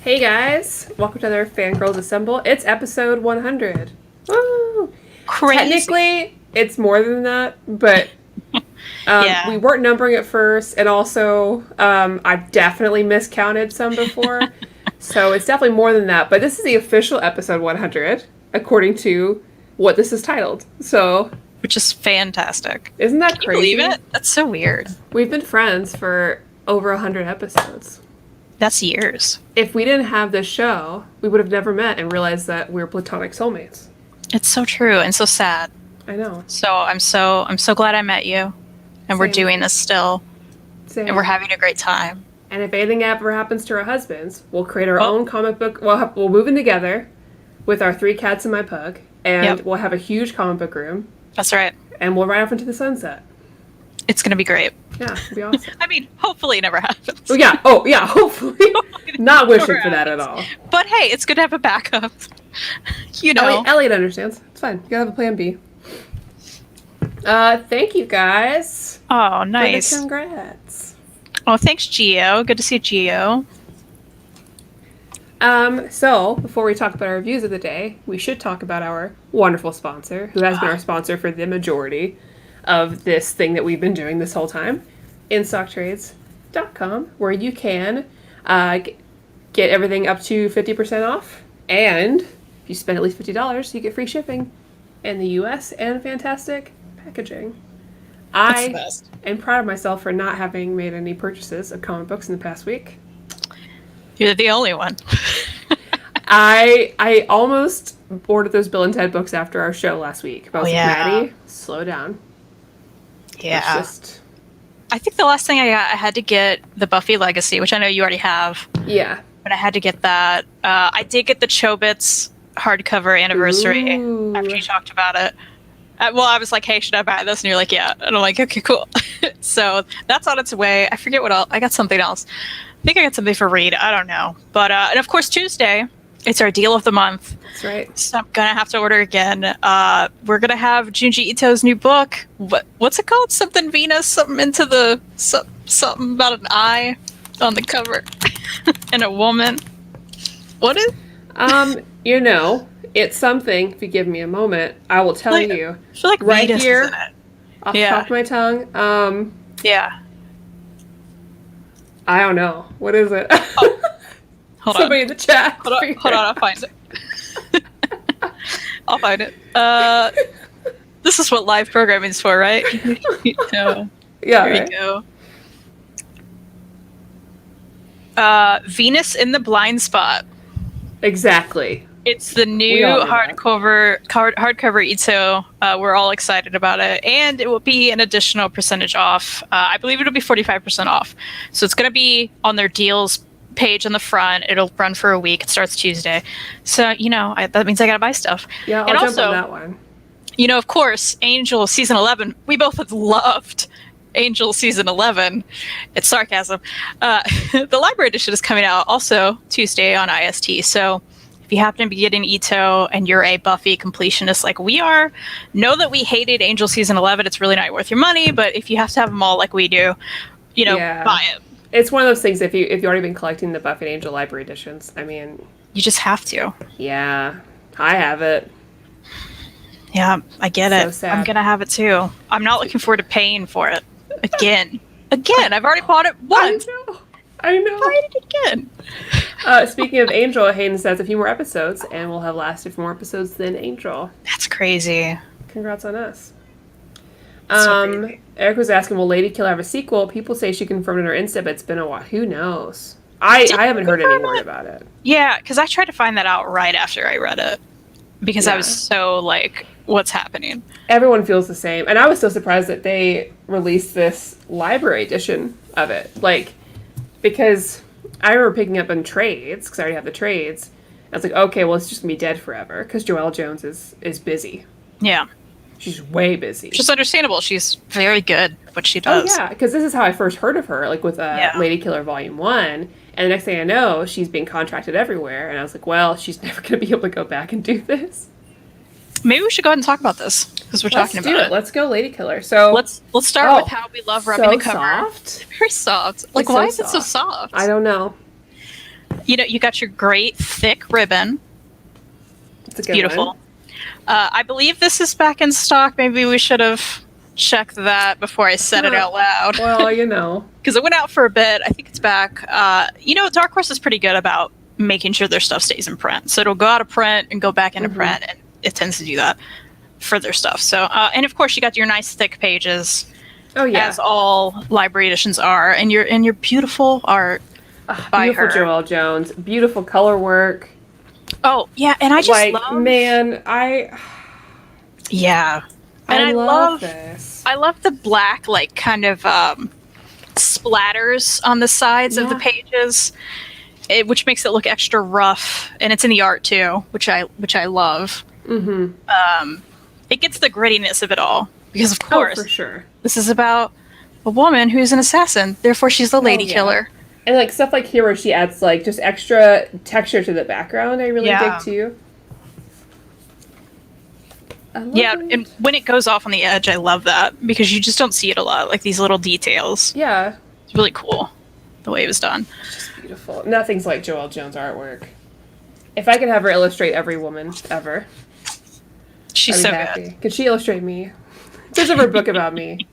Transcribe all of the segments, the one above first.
Hey guys, welcome to another Fangirlz Assemble. It's episode 100. Woo! Crazy. Technically, it's more than that, but Yeah. we weren't numbering it first, and also I've definitely miscounted some before, so it's definitely more than that. But this is the official episode 100, according to what this is titled. So, Which is fantastic. isn't that Can crazy? you believe it? That's so weird. We've been friends for over 100 episodes. That's years. If we didn't have this show, we would have never met and realized that we were platonic soulmates. It's so true and so sad. I know. So I'm so glad I met you, and we're Same. doing this still, Same. and we're having a great time. And if anything ever happens to our husbands, we'll create our own comic book. We'll move in together with our 3 cats and my pug, and we'll have a huge comic book room, That's right. and we'll ride off into the sunset. It's gonna be great. Yeah, it'll be awesome. I mean, hopefully it never happens. Oh yeah, hopefully. Not wishing for that at all. But hey, it's good to have a backup. You know. Elliot understands. It's fine. You gotta have a plan B. Thank you guys. Oh, For nice. the congrats. Oh, thanks, Gio. Good to see Gio. So, before we talk about our reviews of the day, we should talk about our wonderful sponsor, who has been our sponsor for the majority of this thing that we've been doing this whole time, InStockTrades.com, where you can get everything up to 50% off, and if you spend at least $50, you get free shipping in the US and fantastic packaging. That's the best. am proud of myself for not having made any purchases of comic books in the past week. You're the only one. I almost ordered those Bill and Ted books after our show last week. But I was like, yeah. Maddie, slow down. Yeah. It's just... I think the last thing I got, I had to get the Buffy Legacy, which I know you already have. Yeah. But I had to get that. I did get the Chobits hardcover anniversary Ooh. after you talked about it. Well, I was like, hey, should I buy this? And you're like, yeah. And I'm like, okay, cool. So that's on its way. I forget what else. I got something else. I think I got something for Reed. I don't know. But, and of course, Tuesday, it's our deal of the month. That's right. So I'm going to have to order again. We're going to have Junji Ito's new book. What's it called? Something Venus? Something into the... something about an eye on the cover. And a woman. What is... You know, it's something. If you give me a moment, I will tell you. I feel like right Venus here, is in it. off the top of my tongue. Yeah. I don't know. What is it? Hold Somebody on. in the chat. Hold on, I'll find it. I'll find it. This is what live programming is for, right? So, Yeah. there Right? you go. Venus in the Blind Spot. Exactly. It's the We new all knew that. hardcover Ito. We're all excited about it, and it will be an additional percentage off. I believe it'll be 45% off. So it's going to be on their deals page on the front. It'll run for a week. It starts Tuesday. So that means I got to buy stuff. Yeah, I'll and jump also, on that one. of course, Angel season 11. We both have loved Angel season 11. It's sarcasm. The library edition is coming out also Tuesday on IST. So if you happen to be getting Ito and you're a Buffy completionist like we are, know that we hated Angel season 11. It's really not worth your money, but if you have to have them all like we do, buy it. It's one of those things. If you've already been collecting the Buffy and Angel library editions, I mean, You just have to. yeah, I have it. Yeah, I get So it. sad. I'm going to have it too. I'm not looking forward to paying for it. Again. I've already bought it once. I know. Buy it again. Speaking of Angel, Hayden says a few more episodes, and we'll have lasted for more episodes than Angel. That's crazy. Congrats on us. So crazy. Eric was asking, will Lady Killer have a sequel? People say she confirmed in her Insta, but it's been a while. Who knows? I haven't heard any confirm word it? about it. Yeah, because I tried to find that out right after I read it. Because I was so like, what's happening? Everyone feels the same. And I was so surprised that they released this library edition of it. Because I remember picking up on trades, because I already have the trades. I was like, okay, well, it's just going to be dead forever, because Joelle Jones is busy. Yeah. She's way busy. Which is understandable. She's very good at what she does. Oh, yeah, because this is how I first heard of her, with Lady Killer Volume 1. And the next thing I know, she's being contracted everywhere. And I was like, well, she's never going to be able to go back and do this. Maybe we should go ahead and talk about this, because we're talking about it. Let's go Lady Killer. So Let's start with how we love rubbing the cover. Soft. Very soft. Like, It's why so is it so soft? I don't know. You got your great thick ribbon. It's a good Beautiful. one. I believe this is back in stock. Maybe we should have checked that before I said it out loud. Well, you know. Because it went out for a bit. I think it's back. Dark Horse is pretty good about making sure their stuff stays in print. So it'll go out of print and go back into print, and it tends to do that for their stuff. So, and of course, you got your nice thick pages. Oh yeah, as all library editions are, and your beautiful art by beautiful her. Joelle Jones, beautiful color work. Oh yeah, and I just love, man, yeah, and I love this. I love the black kind of splatters on the sides of the pages, which makes it look extra rough, and it's in the art too, which I love. Mm-hmm. It gets the grittiness of it all because, of course, for sure, this is about a woman who's an assassin. Therefore, she's the lady killer. And stuff like here where she adds just extra texture to the background, I really dig too. And when it goes off on the edge, I love that because you just don't see it a lot, like these little details. Yeah. It's really cool the way it was done. It's just beautiful. Nothing's like Joelle Jones' artwork. If I could have her illustrate every woman ever. She's so good. Could she illustrate me? There's ever a book about me.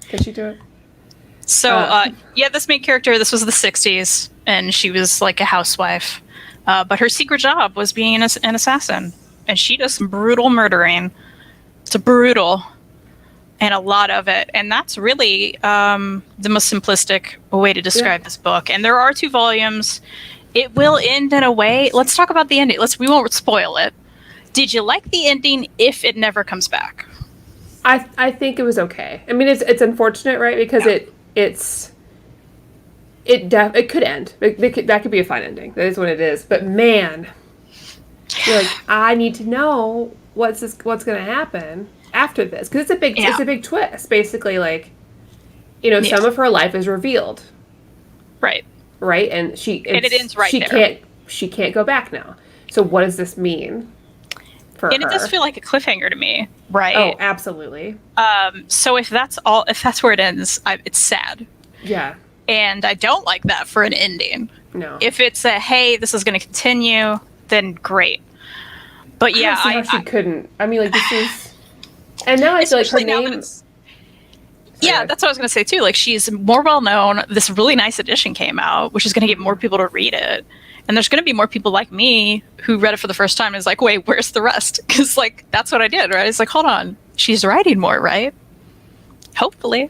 Can she do it? So, this main character, this was the 60s, and she was like a housewife. But her secret job was being an assassin. And she does some brutal murdering. It's brutal. And a lot of it. And that's really the most simplistic way to describe this book. And there are 2 volumes. It will end in a way. Let's talk about the ending. We won't spoil it. Did you like the ending if it never comes back? I think it was okay. I mean, it's unfortunate, right? Because it could end. That could be a fine ending. That is what it is. But man, you're like, I need to know what's going to happen after this, because it's a big twist. Basically, some of her life is revealed. Right, and it ends right there. She can't go back now. So what does this mean for her? And it does feel like a cliffhanger to me, right? Oh, absolutely. So if that's where it ends, it's sad. Yeah. And I don't like that for an ending. No. If it's hey, this is going to continue, then great. But I don't see how she couldn't. I mean, this is. And now I feel like her name. Yeah, that's what I was going to say too. She's more well known. This really nice edition came out, which is going to get more people to read it. And there's going to be more people like me who read it for the first time and is like, wait, where's the rest? Because that's what I did, right? It's hold on, she's writing more, right? Hopefully.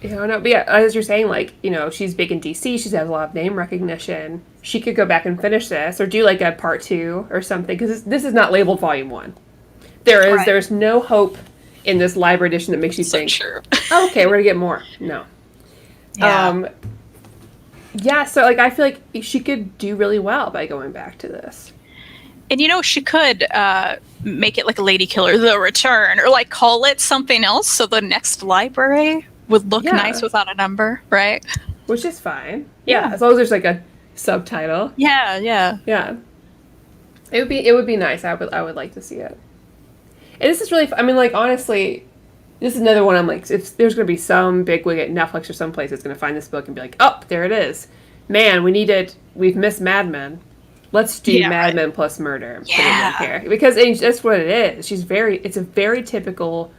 No, but yeah, as you're saying, she's big in DC. She has a lot of name recognition. She could go back and finish this, or do a part 2 or something, because this is not labeled volume 1. There's no hope in this library edition that makes you think, oh, okay, we're gonna get more. No. Yeah. So I feel like she could do really well by going back to this. And she could make it like a Lady Killer, The Return, or call it something else, so the next library would look nice without a number, right? Which is fine. Yeah, as long as there's a subtitle. Yeah. It would be nice. I would like to see it. And this is really. I mean, honestly, this is another one. I'm if there's going to be some big wig at Netflix or someplace that's going to find this book and be like, oh, there it is. Man, we need it. We've missed Mad Men. Let's do Mad Men plus murder. Yeah. Because that's what it is. It's a very typical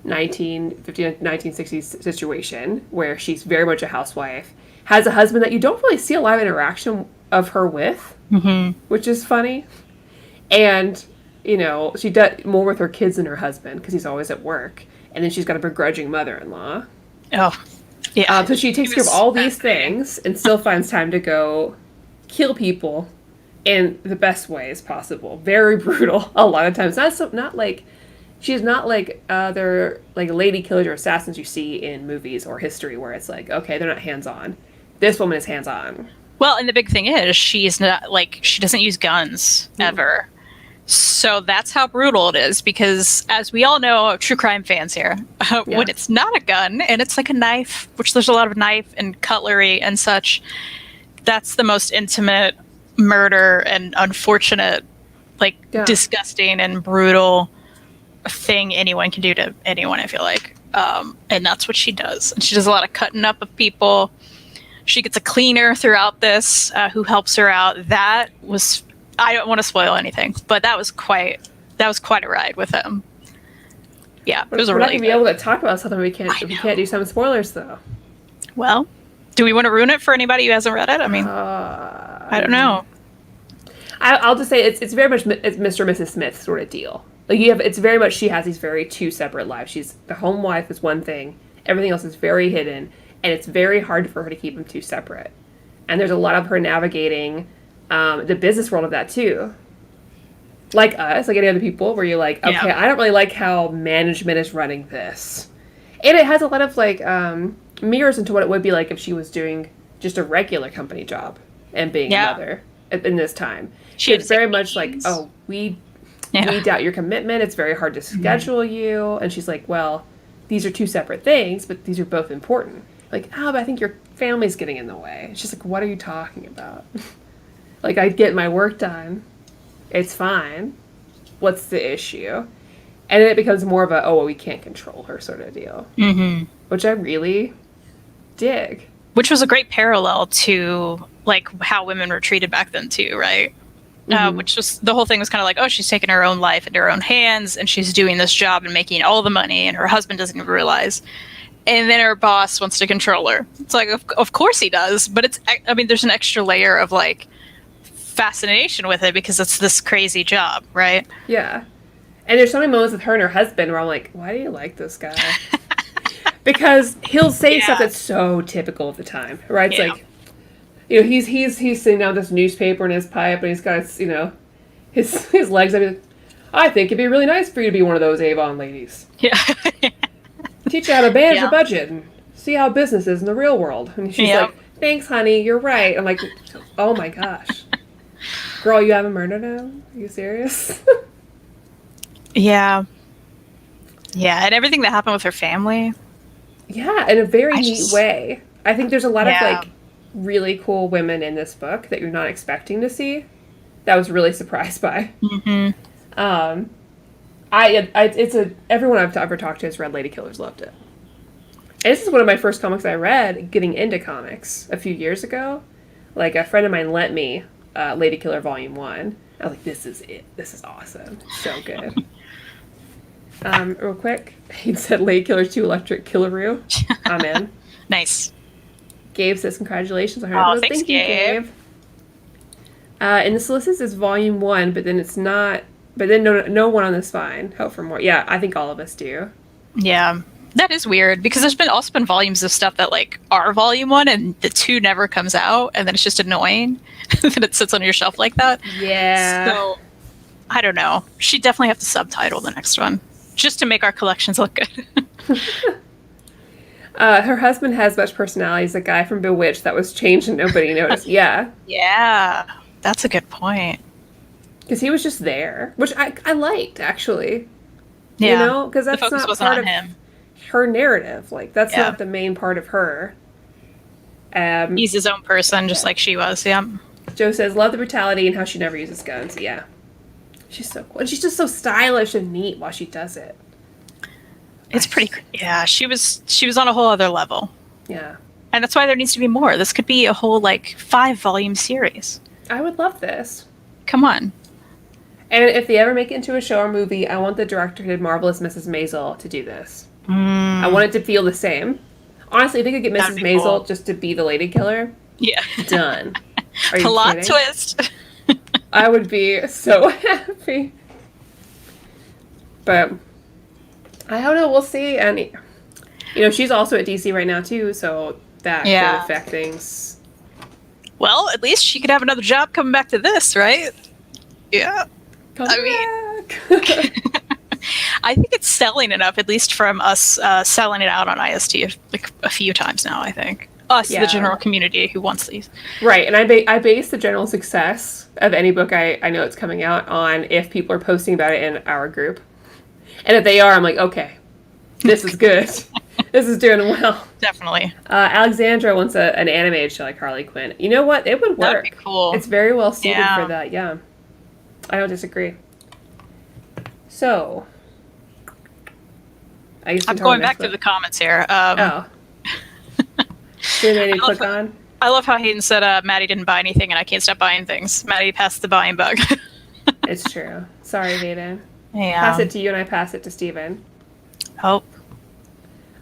1950s, 1960s situation where she's very much a housewife, has a husband that you don't really see a lot of interaction of her with, which is funny. And, she does more with her kids than her husband because he's always at work. And then she's got a begrudging mother-in-law. Oh, yeah. So she takes care of all these things and still finds time to go kill people in the best ways possible. Very brutal a lot of times. She's not other lady killers or assassins you see in movies or history where it's okay, they're not hands-on. This woman is hands-on. Well, and the big thing is she's not she doesn't use guns ever. So that's how brutal it is, because as we all know, true crime fans here, when it's not a gun and it's a knife, which there's a lot of knife and cutlery and such, that's the most intimate murder and unfortunate, disgusting and brutal thing anyone can do to anyone, I feel like. And that's what she does. And she does a lot of cutting up of people. She gets a cleaner throughout this who helps her out. That was, I don't want to spoil anything, but that was quite a ride with him. Yeah, it was a We're really not gonna be able to talk about something we can't do some spoilers though. Well, do we want to ruin it for anybody who hasn't read it? I mean, I don't know. I'll just say it's very much it's Mr. and Mrs. Smith sort of deal. Like it's very much she has these very two separate lives. She's the home wife is one thing, everything else is very hidden, and it's very hard for her to keep them two separate. And there's a lot of her navigating the business world of that too. Like us, like any other people, where you're like, okay, I don't really like how management is running this. And it has a lot of like mirrors into what it would be like if she was doing just a regular company job and being a mother in this time. It's very much like, oh, we doubt your commitment. It's very hard to schedule you. And she's like, well, these are two separate things, but these are both important. Like, but I think your family's getting in the way. She's like, what are you talking about? Like, I get my work done. It's fine. What's the issue? And then it becomes more of a, well, we can't control her sort of deal. Mm-hmm. Which I really dig. Which was a great parallel to, like, how women were treated back then, too, right? Which was, the whole thing was kind of like, oh, she's taking her own life into her own hands, and she's doing this job and making all the money, and her husband doesn't even realize. And then her boss wants to control her. It's like, of course he does, but there's an extra layer of, like, fascination with it because it's this crazy job, right? Yeah. And there's so many moments with her and her husband where I'm like, why do you like this guy? Because he'll say stuff that's so typical of the time, right? It's like, he's sitting down with this newspaper in his pipe and he's got his legs up. I think it'd be really nice for you to be one of those Avon ladies. Yeah. Teach you how to manage a budget and see how business is in the real world. And she's like, thanks, honey, you're right. I'm like, oh my gosh. Girl, you have a murder now? Are you serious? Yeah, and everything that happened with her family. Yeah, in a very neat way. I think there's a lot of like really cool women in this book that you're not expecting to see. That I was really surprised by. Mm-hmm. Everyone I've ever talked to has read Lady Killers loved it. And this is one of my first comics I read getting into comics a few years ago. Like a friend of mine lent me Lady Killer Volume 1. I was like, this is it. This is awesome. So good. Real quick, he said Lady Killer 2 Electric Killaroo. I'm in. Nice. Gabe says congratulations on her. Oh, thanks, Gabe. And the solicits is Volume 1, but then it's not. But then no one on the spine. Hope for more. Yeah, I think all of us do. Yeah. That is weird because there's also been volumes of stuff that like are Volume 1 and the 2 never comes out, and then it's just annoying that it sits on your shelf like that. Yeah. So I don't know. She'd definitely have to subtitle the next one just to make our collections look good. Her husband has much personality. He's a guy from Bewitched that was changed and nobody noticed. Yeah. Yeah. That's a good point. Because he was just there, which I liked actually. Yeah. You know, because that's not part of him. Her narrative. Like that's not the main part of her. He's his own person, just like she was. Yeah. Joe says, love the brutality and how she never uses guns. Yeah. She's so cool. And she's just so stylish and neat while she does it. It's pretty. Yeah, she was on a whole other level. Yeah. And that's why there needs to be more. This could be a whole 5-volume series. I would love this. Come on. And if they ever make it into a show or movie, I want the director who did Marvelous Mrs. Maisel to do this. I want it to feel the same. Honestly, if they could get Mrs. Maisel just to be the lady killer, done. Are you Plot kidding? Twist. I would be so happy. But I don't know. We'll see. And she's also at DC right now too, so that could affect things. Well, at least she could have another job coming back to this, right? Yeah. I think it's selling enough, at least from us selling it out on IST a few times now, I think. Us, the general community who wants these. Right, and I base the general success of any book I know it's coming out on if people are posting about it in our group. And if they are, I'm like, okay, this is good. This is doing well. Definitely. Alexandra wants an animated show like Harley Quinn. You know what? It would work. That'd be cool. It's very well suited for that, yeah. I don't disagree. So, I guess I'm going back to the comments here. Did any click on? I love how Hayden said Maddie didn't buy anything and I can't stop buying things. Maddie passed the buying bug. It's true. Sorry, Hayden. Yeah. Pass it to you and I pass it to Steven. Oh.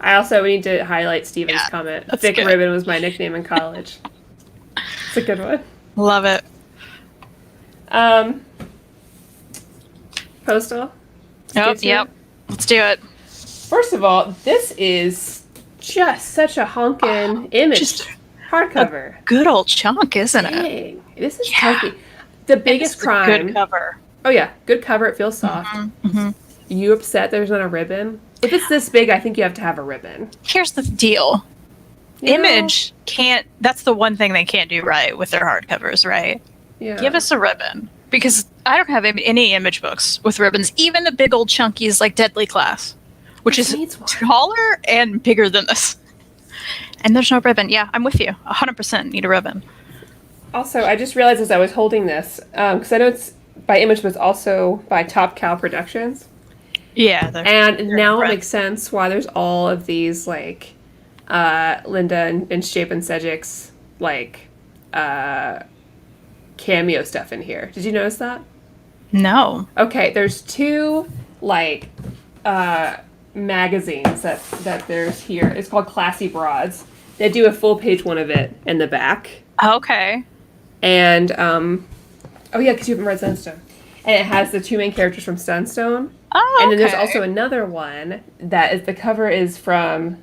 We need to highlight Steven's comment. Thick good. Ribbon was my nickname in college. It's a good one. Love it. Postal? Yep. Let's do it. First of all, this is just such a honkin' image hardcover. Good old chunk, isn't it? Dang. This is chunky. The biggest crime. Good cover. Oh yeah, good cover. It feels soft. Mm-hmm. You upset there's not a ribbon? If it's this big, I think you have to have a ribbon. Here's the deal. Image can't. That's the one thing they can't do right with their hardcovers, right? Yeah. Give us a ribbon. Because I don't have any image books with ribbons, even the big old chunkies like Deadly Class, which is taller and bigger than this. And there's no ribbon. Yeah, I'm with you. 100% need a ribbon. Also, I just realized as I was holding this, because I know it's by Image, but it's also by Top Cow Productions. Yeah. And now it makes sense why there's all of these, like, Linda and Shape and Sedgwick's, like, cameo stuff in here. Did you notice that? No. Okay, there's two, like, magazines that there's here. It's called Classy Broads. They do a full page one of it in the back. Okay. And, oh yeah, because you haven't read Sunstone. And it has the two main characters from Sunstone. Oh, And then there's also another one that is, the cover is from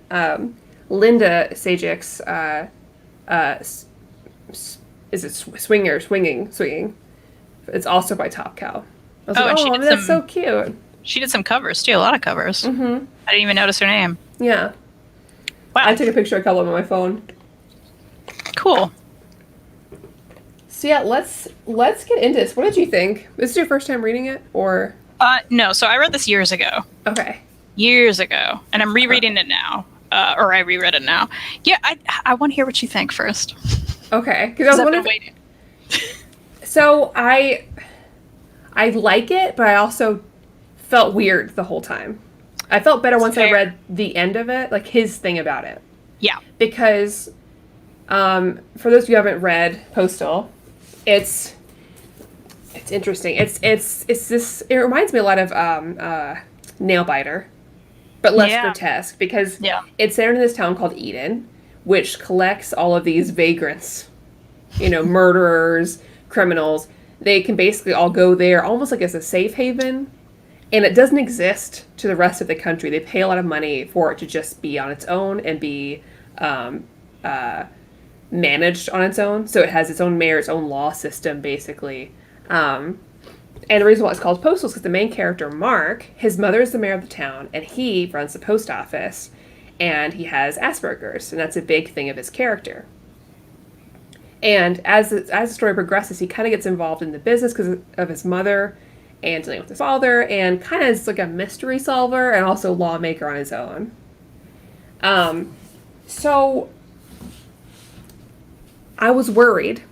Linda Sajik's, is it Swinging. It's also by Top Cow. I was like, that's so cute. She did some covers, too. A lot of covers. Mm-hmm. I didn't even notice her name. Yeah. Wow. I took a picture of a couple of them on my phone. Cool. So yeah, let's get into this. What did you think? This is your first time reading it, or? No. So I read this years ago. Okay. Years ago, and I'm rereading it now. Or I reread it now. Yeah, I want to hear what you think first. Okay, because I was wondering. Waiting. So I like it, but I also felt weird the whole time. I felt better once I read the end of it, like his thing about it. Yeah. Because, for those of you who haven't read Postal, it's interesting. It's this. It reminds me a lot of Nailbiter, but less grotesque because it's there in this town called Eden, which collects all of these vagrants, murderers, criminals. They can basically all go there almost like as a safe haven, and it doesn't exist to the rest of the country. They pay a lot of money for it to just be on its own and be managed on its own. So it has its own mayor, its own law system, basically. And the reason why it's called Postal is because the main character, Mark, his mother is the mayor of the town, and he runs the post office, and he has Asperger's, and that's a big thing of his character. And as the story progresses, he kind of gets involved in the business because of his mother and dealing with his father, and kind of is like a mystery solver and also lawmaker on his own. So I was worried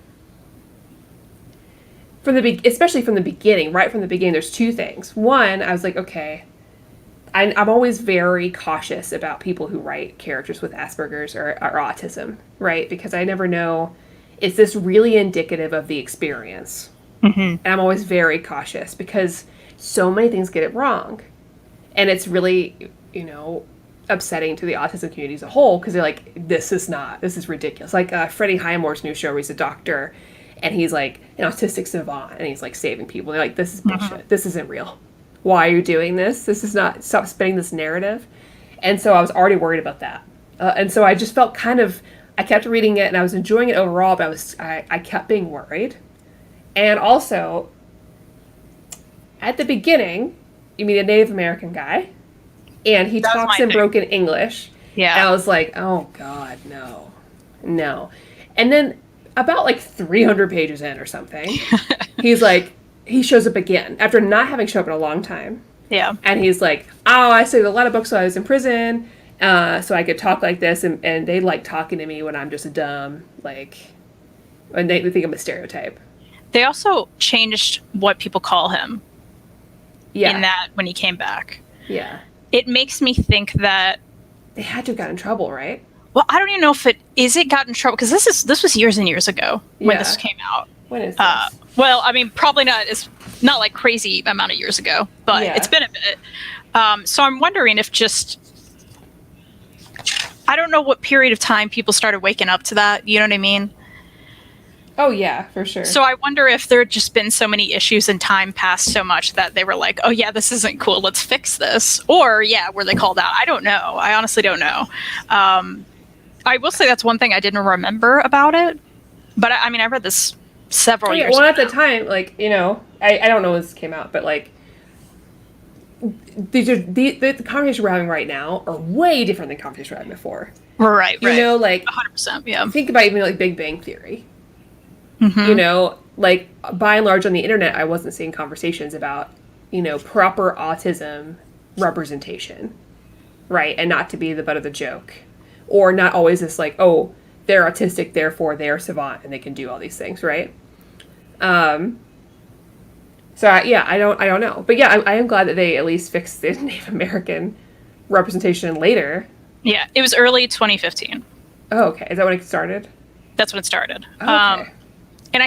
especially from the beginning. Right from the beginning, there's two things. One, I was like, okay, I'm always very cautious about people who write characters with Asperger's or autism, right? Because I never know, is this really indicative of the experience? Mm-hmm. And I'm always very cautious because so many things get it wrong. And it's really, upsetting to the autism community as a whole because they're like, this is ridiculous. Like Freddie Highmore's new show where he's a doctor and he's like an autistic savant and he's like saving people. They're like, this is big shit. This isn't real. Why are you doing this? This is not, stop spinning this narrative. And so I was already worried about that. And so I just felt I kept reading it and I was enjoying it overall, but I kept being worried. And also, at the beginning, you meet a Native American guy, and he talks in broken English. Yeah. And I was like, oh God, no. And then about like 300 pages in or something, he's like, he shows up again after not having shown up in a long time. Yeah. And he's like, oh, I studied a lot of books while I was in prison, so I could talk like this, and they like talking to me when I'm just a dumb, and they think I'm a stereotype. They also changed what people call him. Yeah. In that when he came back. Yeah. It makes me think that they had to have gotten in trouble, right? well, I don't even know if it got in trouble, because this was years and years ago when this came out. When is this? Well, I mean, probably not. It's not like crazy amount of years ago, but it's been a bit. So I'm wondering if I don't know what period of time people started waking up to that. You know what I mean? Oh yeah, for sure. So I wonder if there had just been so many issues and time passed so much that they were like, oh yeah, this isn't cool, let's fix this. Or were they called out? I don't know. I honestly don't know. I will say that's one thing I didn't remember about it. But I mean, I read this several years ago. Well, at the time, like, I don't know when this came out, but like, the conversations we're having right now are way different than conversations we're having before. Right. Like 100%. Yeah. Think about even like Big Bang Theory. Mm-hmm. Like by and large on the internet, I wasn't seeing conversations about, proper autism representation, right? And not to be the butt of the joke, or not always this like, oh, they're autistic, therefore they're savant and they can do all these things, right? So I don't know, but I am glad that they at least fixed the Native American representation later. Yeah, it was early 2015. Oh, okay. Is that when it started? That's when it started. Okay. And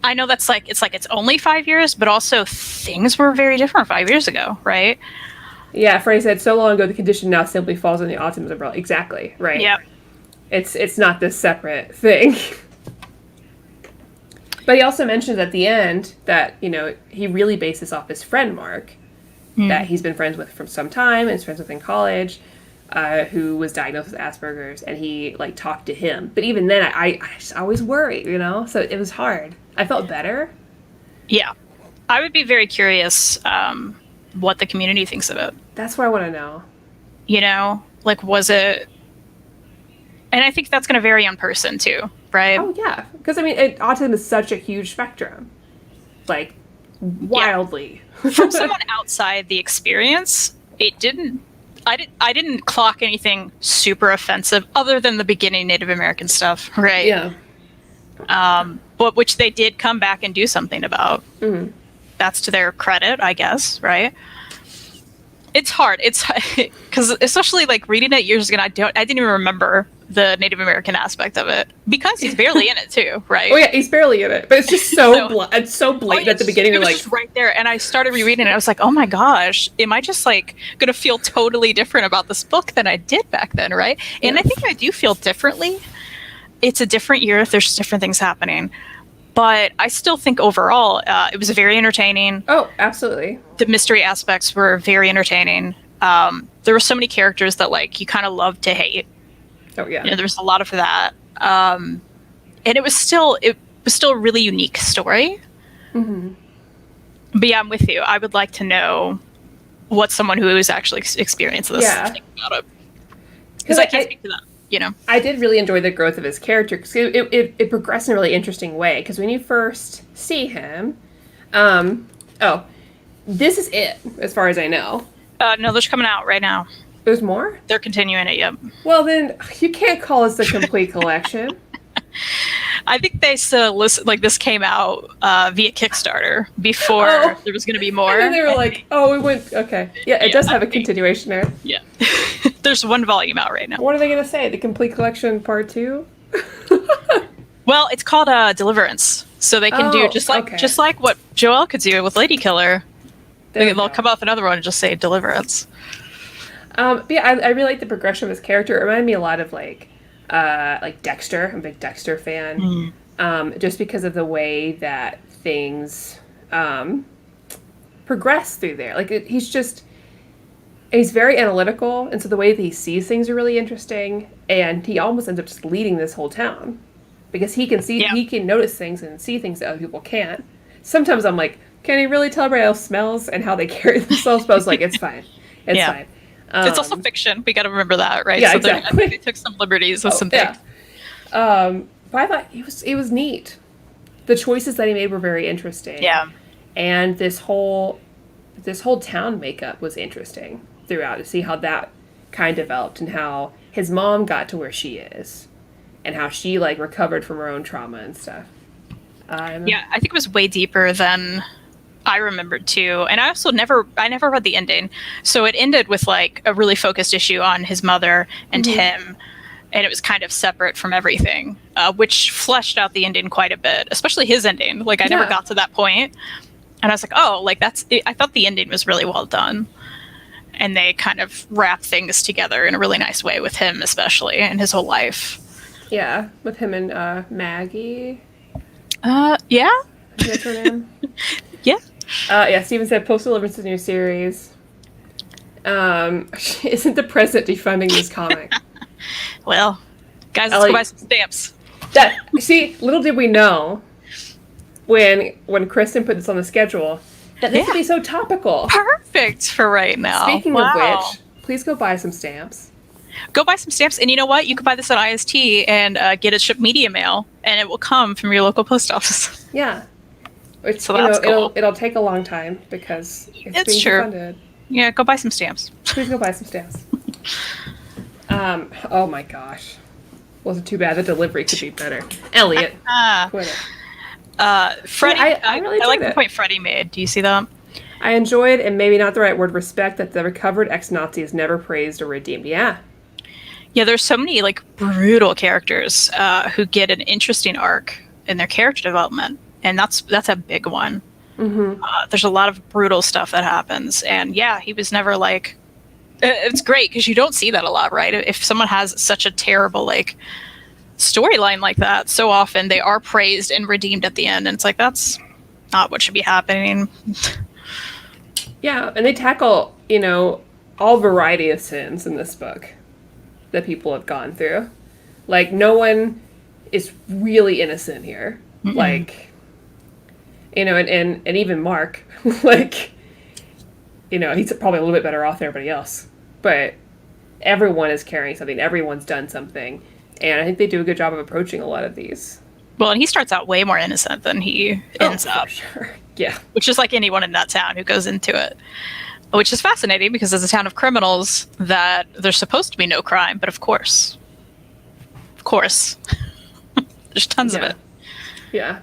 I know that's like it's only 5 years, but also things were very different 5 years ago, right? Yeah, Franny said, so long ago the condition now simply falls in the autism umbrella. Exactly, right. Yeah. It's not this separate thing. But he also mentions at the end that, he really based this off his friend Mark, that he's been friends with for some time and is friends with in college, who was diagnosed with Asperger's, and he like talked to him. But even then, I just always worry, so it was hard. I felt better. Yeah, I would be very curious what the community thinks of it. That's what I want to know. Like, was it? And I think that's going to vary on person too, right? Oh yeah, because I mean, autism is such a huge spectrum, like wildly. Yeah. From someone outside the experience, it didn't. I didn't clock anything super offensive other than the beginning Native American stuff, right? Yeah. But which they did come back and do something about. Mm-hmm. That's to their credit, I guess, right? It's hard. It's because especially like reading it years ago, I didn't even remember the Native American aspect of it because he's barely in it too, right? Oh yeah, he's barely in it, but it's just it's so blatant at the beginning. It was just right there, and I started rereading it. And I was like, oh my gosh, am I just like gonna feel totally different about this book than I did back then, right? Yeah. And I think I do feel differently. It's a different year. There's different things happening. But I still think overall, it was very entertaining. Oh, absolutely. The mystery aspects were very entertaining. There were so many characters that like you kind of loved to hate. Oh yeah. There was a lot of that. And it was still a really unique story. Mm-hmm. But yeah, I'm with you. I would like to know what someone who has actually experienced this thinks about it. Because I can't speak to that. I did really enjoy the growth of his character because it progressed in a really interesting way. Because when you first see him, this is it as far as I know. No, they're coming out right now. There's more? They're continuing it. Yep. Well, then you can't call this the complete collection. I think they still this came out via Kickstarter before there was going to be more. And they were like, we went, okay. Yeah, it does have a continuation there. Yeah. There's one volume out right now. What are they going to say? The complete collection part 2? Well, it's called Deliverance. So they can do just like what Joelle could do with Lady Killer. They'll come up with another one and just say Deliverance. But yeah, I really like the progression of his character. It reminded me a lot of like Dexter. I'm a big Dexter fan. Just because of the way that things progress through there. Like he's very analytical, and so the way that he sees things are really interesting. And he almost ends up just leading this whole town because he can notice things and see things that other people can't. Sometimes I'm like, can he really tell everybody else smells and how they carry themselves? But I was like, it's fine. It's fine. It's also fiction. We got to remember that, right? Yeah, so exactly. I think they took some liberties with some things. Yeah. But I thought it was neat. The choices that he made were very interesting. Yeah. And this whole town makeup was interesting throughout to see how that kind of developed and how his mom got to where she is and how she like recovered from her own trauma and stuff. I think it was way deeper than I remembered too. And I also never read the ending. So it ended with like a really focused issue on his mother and him. and it was kind of separate from everything, which fleshed out the ending quite a bit, especially his ending. Like, I never got to that point, and I was like, oh, like that's it. I thought the ending was really well done, and they kind of wrap things together in a really nice way with him, especially, and his whole life. Yeah, with him and Maggie. Yeah. I think that's her name. Yeah. Yeah, Steven said Postal delivers a new series. Isn't the president defunding this comic? Well, guys, let's go buy some stamps. See, little did we know when Kristan put this on the schedule that this would be so topical. Perfect for right now. Speaking of which, please go buy some stamps. Go buy some stamps, and you know what? You can buy this at IST and get it shipped media mail, and it will come from your local post office. Yeah. Which, so that's cool. It'll take a long time because it's being true. funded. Yeah, go buy some stamps. Please go buy some stamps. Oh my gosh. Wasn't too bad. The delivery could be better. Elliot. Quit it. Freddie, I really I like it. the point Freddie made. Do you see that? I enjoyed, and maybe not the right word, respect that the recovered ex-Nazi is never praised or redeemed. Yeah. Yeah, there's so many like brutal characters who get an interesting arc in their character development, and that's a big one. Mm-hmm. There's a lot of brutal stuff that happens, and yeah, he was never like. It's great because you don't see that a lot, right? If someone has such a terrible like storyline like that, so often they are praised and redeemed at the end, and it's like that's not what should be happening. Yeah, and they tackle all variety of sins in this book that people have gone through. Like, no one is really innocent here. Mm-mm. Like, and even Mark, like, he's probably a little bit better off than everybody else. But everyone is carrying something. Everyone's done something. And I think they do a good job of approaching a lot of these. Well, and he starts out way more innocent than he ends up. Sure. Yeah. Which is like anyone in that town who goes into it. Which is fascinating because it's a town of criminals that there's supposed to be no crime, but of course, there's tons of it. Yeah.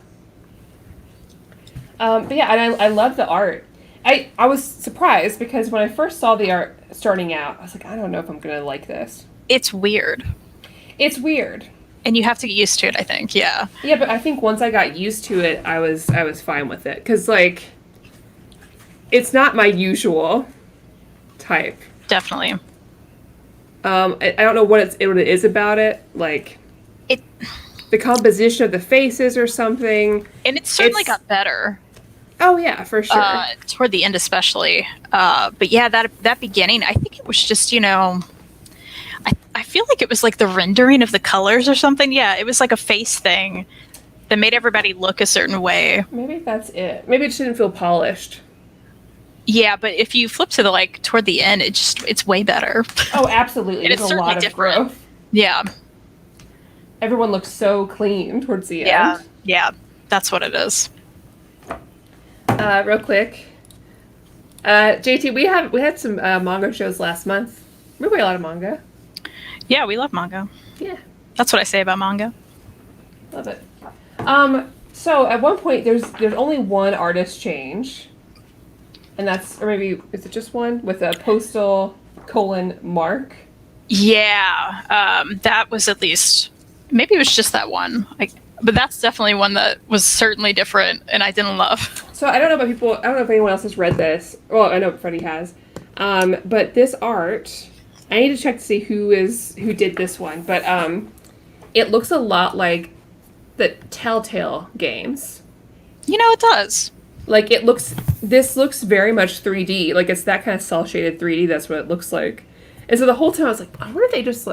But yeah, and I love the art. I was surprised because when I first saw the art starting out, I was like, I don't know if I'm going to like this. It's weird. And you have to get used to it, I think. Yeah. Yeah, but I think once I got used to it, I was fine with it. Because, like, it's not my usual type. Definitely. I don't know what it is about it. Like, the composition of the faces or something. And it certainly got better. Oh, yeah, for sure. Toward the end, especially. But yeah, that beginning, I think it was just, I feel like it was like the rendering of the colors or something. Yeah, it was like a face thing that made everybody look a certain way. Maybe that's it. Maybe it just didn't feel polished. Yeah, but if you flip to the toward the end, it's way better. Oh, absolutely. It's certainly a lot of growth. Yeah. Everyone looks so clean towards the end. Yeah, that's what it is. Real quick, JT, we had some manga shows last month. We play a lot of manga. Yeah, we love manga. Yeah, that's what I say about manga. Love it. So at one point, there's only one artist change, and that's, or maybe is it just one with a Postal : Mark? Yeah, that was at least maybe it was just that one. But that's definitely one that was certainly different, and I didn't love. So I don't know about people. I don't know if anyone else has read this. Well, I know Freddie has. But this art, I need to check to see who did this one. But it looks a lot like the Telltale games. It does. Like this looks very much 3D. Like it's that kind of cel shaded 3D. That's what it looks like. And so the whole time I was like, I wonder if they just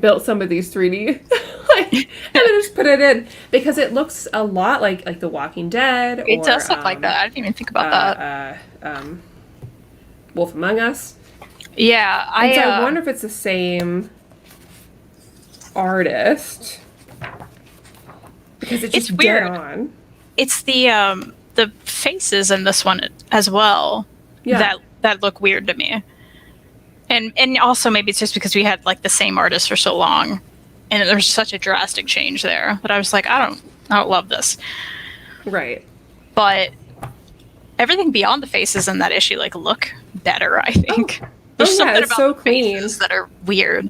built some of these 3D and then just put it in, because it looks a lot like The Walking Dead. It does look like that. I didn't even think about that. Wolf Among Us. Yeah, I wonder if it's the same artist, because it's just weird. Dead on. It's the faces in this one as well. Yeah. that look weird to me. And also maybe it's just because we had the same artist for so long, and there's such a drastic change there that I was like, I don't love this. Right. But everything beyond the faces in that issue look better, I think. There's something about so the faces that are weird.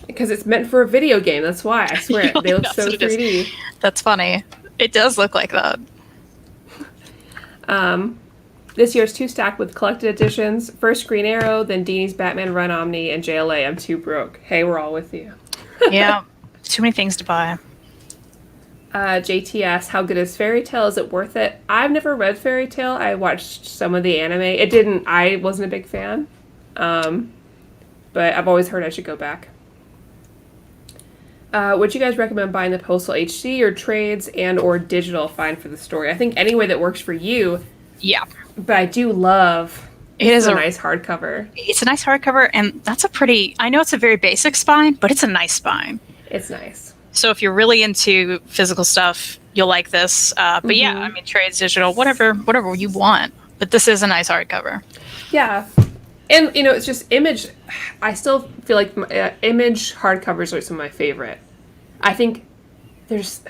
Because it's meant for a video game. That's why. I swear. They look so 3D. That's funny. It does look like that. This year's 2 stacked with collected editions. First Green Arrow, then Dini's Batman Run Omni, and JLA I'm Too Broke. Hey, we're all with you. Yeah. Too many things to buy. JTS, how good is Fairy Tail? Is it worth it? I've never read Fairy Tail. I watched some of the anime. I wasn't a big fan. But I've always heard I should go back. Would you guys recommend buying the Postal HD or trades and or digital fine for the story? I think any way that works for you. Yeah. But I do love it's a nice hardcover. It's a nice hardcover, and that's I know it's a very basic spine, but it's a nice spine. It's nice. So if you're really into physical stuff, you'll like this. But yeah, I mean, trades, digital, whatever you want. But this is a nice hardcover. Yeah. And, it's just Image. I still feel like Image hardcovers are some of my favorite. I think there's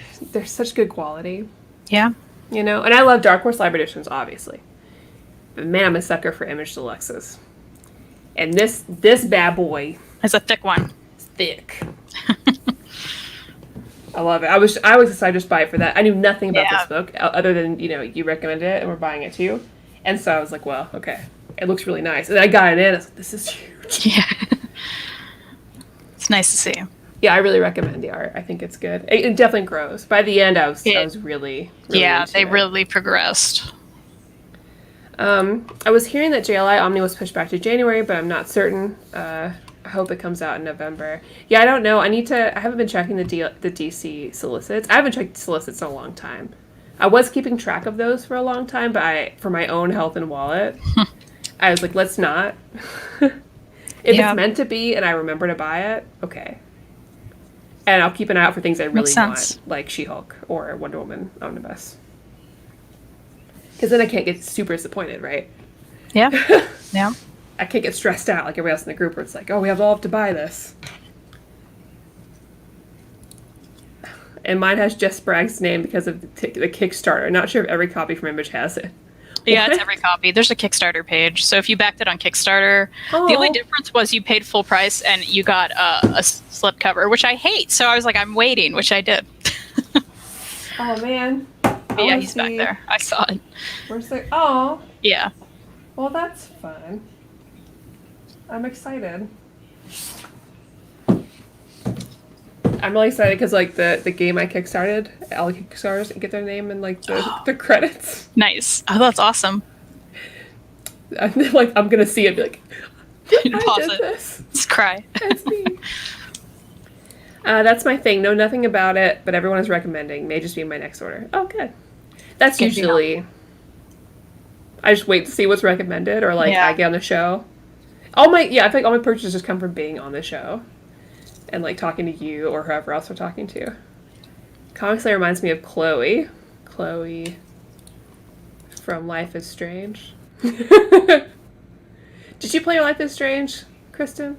such good quality. Yeah. And I love Dark Horse Library Editions, obviously. But man, I'm a sucker for Image Deluxes. And this bad boy. It's a thick one. It's thick. I love it. I was excited to just buy it for that. I knew nothing about this book other than, you recommended it and we're buying it too. And so I was like, well, okay. It looks really nice. And I got it in. I was like, this is huge. Yeah. It's nice to see. Yeah, I really recommend the art. I think it's good. It definitely grows. By the end, I was really they into really progressed. I was hearing that JLI Omni was pushed back to January, but I'm not certain. I hope it comes out in November. Yeah, I don't know. I haven't been checking the DC solicits. I haven't checked solicits in a long time. I was keeping track of those for a long time, but for my own health and wallet, I was like, let's not. If it's meant to be and I remember to buy it, okay. And I'll keep an eye out for things I really want, like She-Hulk or Wonder Woman Omnibus. Because then I can't get super disappointed, right? Yeah. Yeah. I can't get stressed out like everybody else in the group where it's like, oh, we all have to buy this. And mine has Jess Sprague's name because of the Kickstarter. Not sure if every copy from Image has it. Yeah, it's every copy. There's a Kickstarter page. So if you backed it on Kickstarter, the only difference was you paid full price and you got a slipcover, which I hate. So I was like, I'm waiting, which I did. Oh, man. Yeah, he's back there. I saw it. Where's the... Oh. Yeah. Well, that's fun. I'm excited. I'm really excited because, like, the game I kickstarted, all the Kickstarters get their name in, like, the credits. Nice. Oh, that's awesome. I'm going to see it and be like, I did this. Just cry. That's me. That's my thing. Know nothing about it, but everyone is recommending. May just be my next order. Oh, good. That's usually... I just wait to see what's recommended, or, like, I get on the show. I feel like all my purchases just come from being on the show. And, like, talking to you or whoever else we're talking to. Comic Slayer reminds me of Chloe. Chloe from Life is Strange. Did you play Life is Strange, Kristan?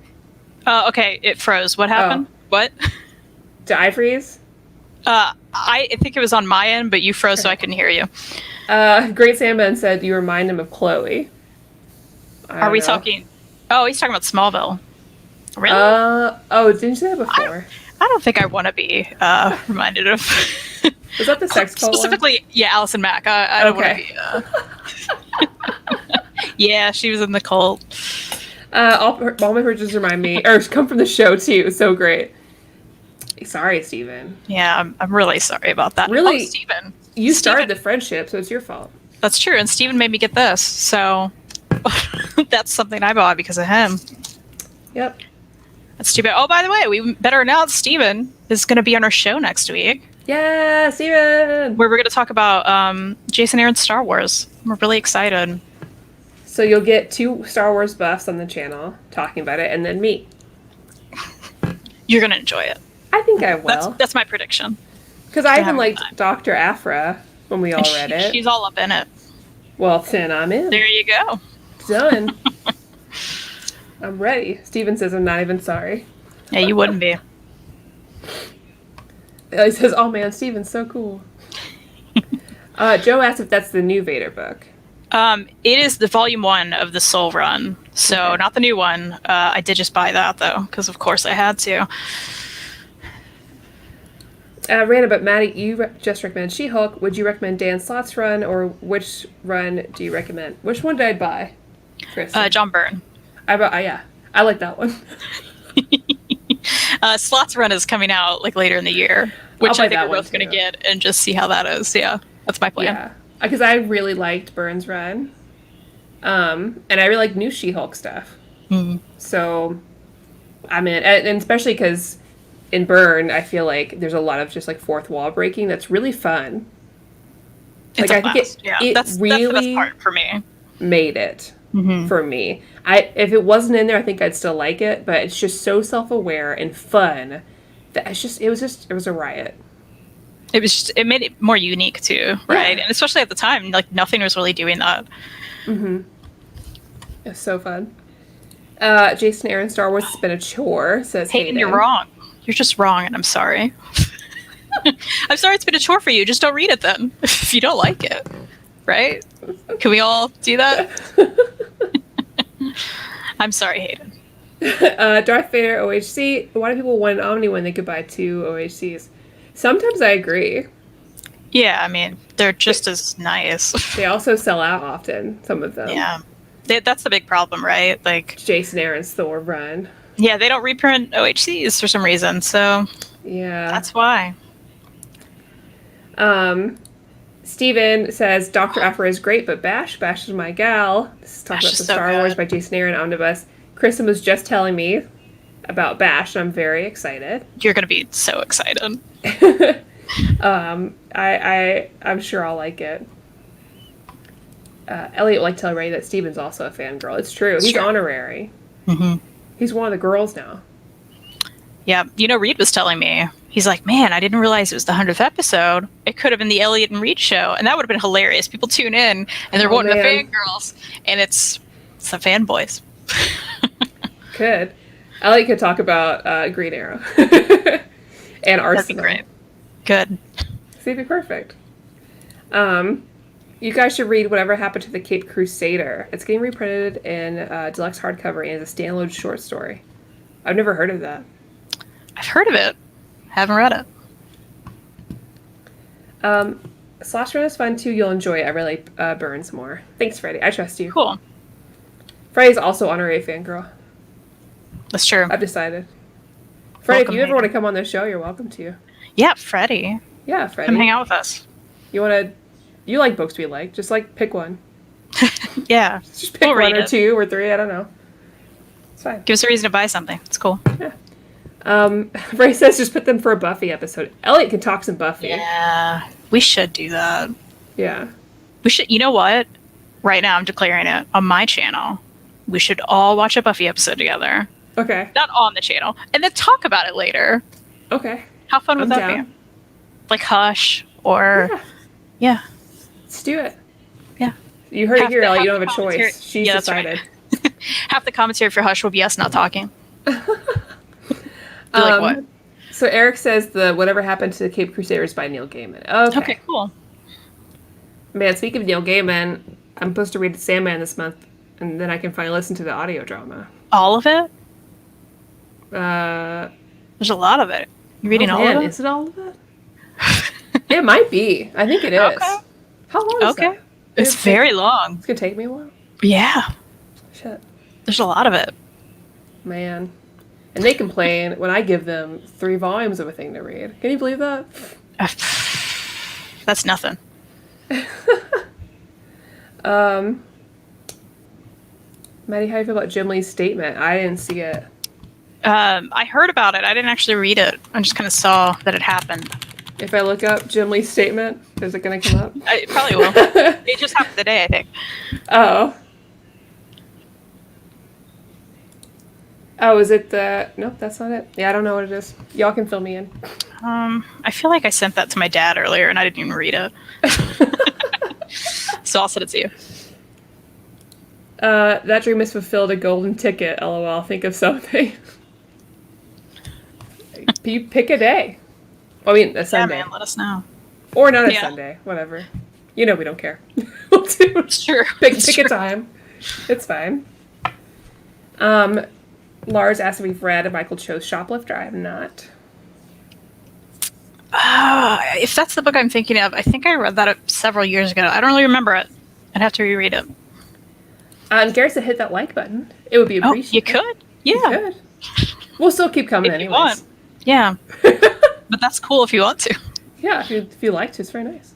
Okay, it froze. What happened? What? Did I freeze? I think it was on my end, but you froze, so I couldn't hear you. Great Sandman said you remind him of Chloe. Are we talking... Oh, he's talking about Smallville. Really? Didn't you say that before? I don't think I want to be reminded of... Was that the sex cult specifically, one? Yeah, Allison Mack. I don't want to be... Yeah, she was in the cult. All my purchases remind me... Or come from the show, too. So great. Sorry, Steven. Yeah, I'm really sorry about that. Really? Oh, Steven. You started the friendship, so it's your fault. That's true, and Steven made me get this, so... That's something I bought because of him. Yep. That's too bad. Oh, by the way, we better announce Steven is going to be on our show next week. Yeah, Steven! Where we're going to talk about Jason Aaron's Star Wars. We're really excited. So you'll get 2 Star Wars buffs on the channel talking about it, and then me. You're going to enjoy it. I think I will. That's my prediction. Because I even liked Dr. Aphra when we all read it. She's all up in it. Well, then I'm in. There you go. Done. I'm ready. Steven says I'm not even sorry. Yeah, you wouldn't be. He says, oh man, Steven's so cool. Joe asked if that's the new Vader book. It is the volume 1 of the Soul run, so not the new one. I did just buy that though, because of course I had to. Random, but Maddie, you just recommend She-Hulk. Would you recommend Dan Slott's run, or which run do you recommend? Which one did I buy? Kristan? John Byrne. Yeah, I like that one. Slott's run is coming out like later in the year, which I think we're both going to get and just see how that is. Yeah, that's my plan. Yeah, because I really liked Byrne's run, and I really like new She-Hulk stuff. Mm-hmm. So I'm in, and especially because in Byrne, I feel like there's a lot of just like fourth wall breaking that's really fun. It's like I think that's really the best part for me. Made it for me. If it wasn't in there, I think I'd still like it, but it's just so self-aware and fun that it was a riot. It made it more unique too, right? Yeah. And especially at the time, like nothing was really doing that. It was so fun. Jason Aaron, Star Wars has been a chore, says Hayden. You're wrong. You're just wrong, and I'm sorry. I'm sorry it's been a chore for you. Just don't read it then, if you don't like it. Right? Can we all do that? I'm sorry, Hayden. Darth Vader OHC. Why do people want an Omni when they could buy 2 OHCs? Sometimes I agree. Yeah, I mean, they're just as nice. They also sell out often, some of them. Yeah. That's the big problem, right? Like Jason Aaron's Thor run. Yeah, they don't reprint OHCs for some reason, so yeah, that's why. Steven says Dr. Aphra is great, but Bash is my gal. This is talking about the Star Wars by Jason Aaron Omnibus. Kristan was just telling me about Bash, and I'm very excited. You're gonna be so excited. I'm sure I'll like it. Elliot would like to tell Ray that Steven's also a fangirl. It's true. He's honorary. Mm-hmm. He's one of the girls now. Yeah. Reed was telling me, he's like, man, I didn't realize it was the 100th episode. It could have been the Elliot and Reed show. And that would have been hilarious. People tune in and they're wanting the fangirls. And it's the fanboys. Could. Elliot could talk about Green Arrow. And Arsenal. That'd be great. Good. See, it'd be perfect. You guys should read Whatever Happened to the Cape Crusader. It's getting reprinted in deluxe hardcover and is a standalone short story. I've never heard of that. I've heard of it. Haven't read it. Slash Run is fun too. You'll enjoy it. I really like Burns more. Thanks, Freddie. I trust you. Cool. Freddie's also honorary fangirl. That's true. I've decided. Freddie, if you ever want to come on the show, you're welcome to. Yeah, Freddie. Yeah, Freddie. Come hang out with us. You like books we like. Just pick one. Yeah. Just pick one or 2 or 3. I don't know. It's fine. Give us a reason to buy something. It's cool. Yeah. Ray says just put them for a Buffy episode. Elliot can talk some Buffy. Yeah. We should do that. Yeah. We should. You know what? Right now I'm declaring it on my channel. We should all watch a Buffy episode together. Okay. Not on the channel. And then talk about it later. Okay. How fun would that be? Like Hush or... Yeah. Let's do it. Yeah. You heard it here, Ellie. You don't have a choice. She's decided. Right. Half the commentary for Hush will be us not talking. Like what? So Eric says the Whatever Happened to the Cape Crusaders by Neil Gaiman. Okay, cool. Man, speaking of Neil Gaiman, I'm supposed to read Sandman this month, and then I can finally listen to the audio drama. All of it? There's a lot of it. You reading all of it? Is it all of it? It might be. I think it is. Okay. How long is that? It's very long. It's going to take me a while? Yeah. Shit. There's a lot of it. Man. And they complain when I give them 3 volumes of a thing to read. Can you believe that? That's nothing. Maddie, how do you feel about Jim Lee's statement? I didn't see it. I heard about it. I didn't actually read it. I just kind of saw that it happened. If I look up Jim Lee's statement, is it going to come up? It probably will. It just happened today, I think. Oh. Oh, is it the... Nope, that's not it. Yeah, I don't know what it is. Y'all can fill me in. I feel like I sent that to my dad earlier and I didn't even read it. So I'll send it to you. That dream is fulfilled, a golden ticket, LOL. Think of something. You pick a day. Well, I mean, a Sunday. Yeah, man, let us know. Or not a Sunday. Whatever. You know we don't care. We'll do It's true. pick a time. It's fine. Lars asked if we've read Michael Cho's Shoplifter. I have not. If that's the book I'm thinking of, I think I read that several years ago. I don't really remember it. I'd have to reread it. And Gary said hit that like button. It would be appreciated. You could. Yeah. You could. We'll still keep coming anyways. You want. Yeah. But that's cool if you want to. Yeah, if you like to. It's very nice.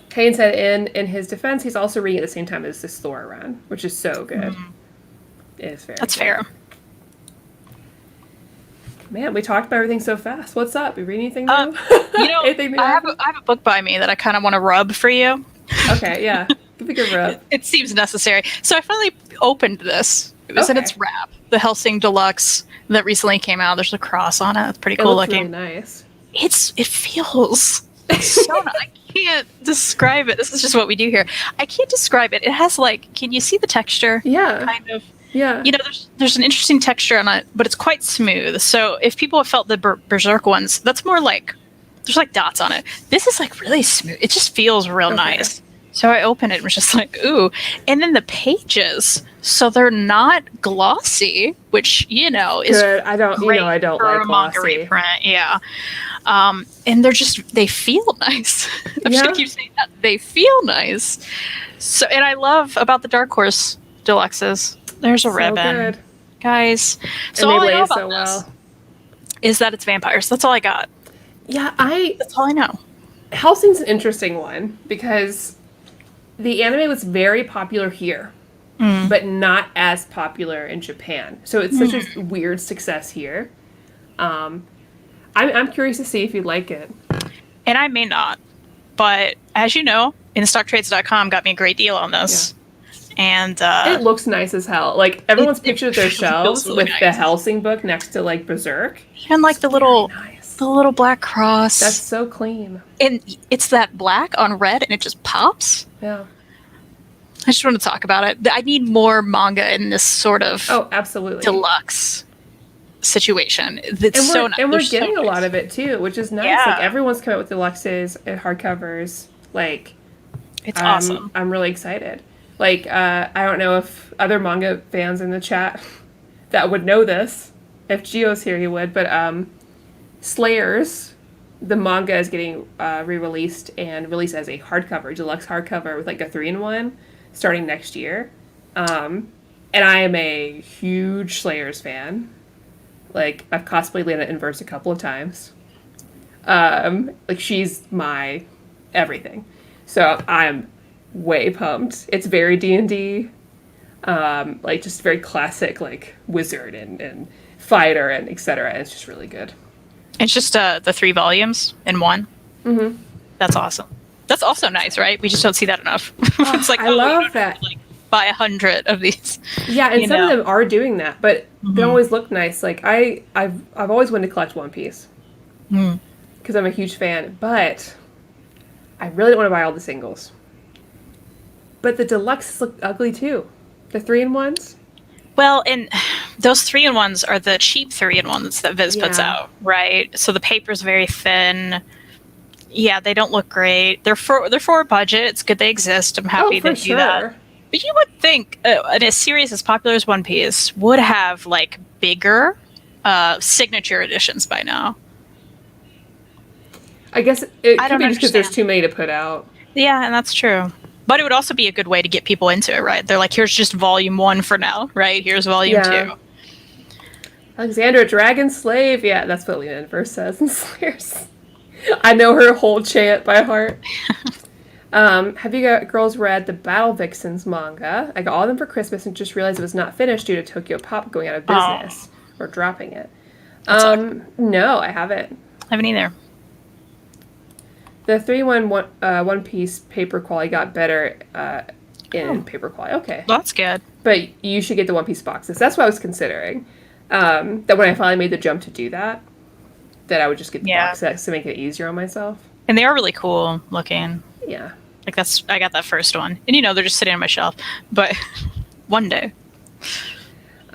Kane said in his defense, he's also reading at the same time as this Thor run, which is so good. Mm-hmm. It is very That's good. fair. Man, we talked about everything so fast. What's up? You read anything new? Anything new? I have a book by me that I kind of want to rub for you. Okay, yeah. Give a good rub. It seems necessary. So I finally opened this. It was in its wrap. The Helsing Deluxe that recently came out. There's a cross on it. It's pretty cool looking. Really nice. It feels so nice. I can't describe it. This is just what we do here. I can't describe it. It has can you see the texture? Yeah. Kind of. Yeah. There's an interesting texture on it, but it's quite smooth. So if people have felt the Berserk ones, that's more there's dots on it. This is really smooth. It just feels real nice. So I opened it and was just ooh. And then the pages, so they're not glossy, which, is good. I don't like manga glossy. reprint. Yeah. And they feel nice. I'm just going to keep saying that. They feel nice. So, and I love about the Dark Horse Deluxes. There's a ribbon. Good. Guys. So and all they I know lay about so well. Is that it's vampires. That's all I got. Yeah, That's all I know. Helsing's an interesting one because the anime was very popular here, but not as popular in Japan. So it's such a weird success here. I'm curious to see if you'd like it. And I may not, but as you know, InStockTrades.com got me a great deal on this. Yeah. And it looks nice as hell. Everyone's pictured their shelves really with the Helsing book next to Berserk. Even the little black cross. That's so clean. And it's that black on red, and it just pops. Yeah. I just want to talk about it. I need more manga in this sort of absolutely deluxe situation. It's so nice. And we're getting a lot of it too, which is nice. Yeah. Everyone's coming out with deluxes and hardcovers. It's awesome. I'm really excited. I don't know if other manga fans in the chat that would know this. If Gio's here, he would. But Slayers, the manga is getting re-released and released as a deluxe hardcover with a 3-in-1 starting next year. And I am a huge Slayers fan. I've cosplayed Lana Inverse a couple of times. She's my everything. So I'm way pumped. It's very D&D. Just very classic, wizard and fighter and etc. It's just really good. It's just the 3 volumes in one. Mm-hmm. That's awesome. That's also nice, right? We just don't see that enough. It's I love that. Buy 100 of these. Yeah, and some of them are doing that, but they always look nice. I've always wanted to collect One Piece because I'm a huge fan, but I really don't want to buy all the singles. But the deluxes look ugly too. The 3-in-1s. Well, and those 3-in-1s are the cheap 3-in-1s that Viz puts out, right? So the paper's very thin. Yeah, they don't look great. They're for a budget. It's good they exist. I'm happy to do that. But you would think a series as popular as One Piece would have bigger signature editions by now. I guess it could be just because there's too many to put out. Yeah, and that's true. But it would also be a good way to get people into it, right? They're here's just volume 1 for now, right? Here's volume 2. Alexandra, Dragon Slave. Yeah, that's what Lena Inverse says in Slayers. I know her whole chant by heart. Have you girls read the Battle Vixens manga? I got all of them for Christmas and just realized it was not finished due to Tokyo Pop going out of business or dropping it. No, I haven't. I haven't either. The 3-in-1 One Piece paper quality got better in paper quality. Okay. That's good. But you should get the One Piece boxes. That's what I was considering. That when I finally made the jump to do that I would just get the box sets to make it easier on myself. And they are really cool looking. Yeah. I got that first one. And they're just sitting on my shelf. But one day.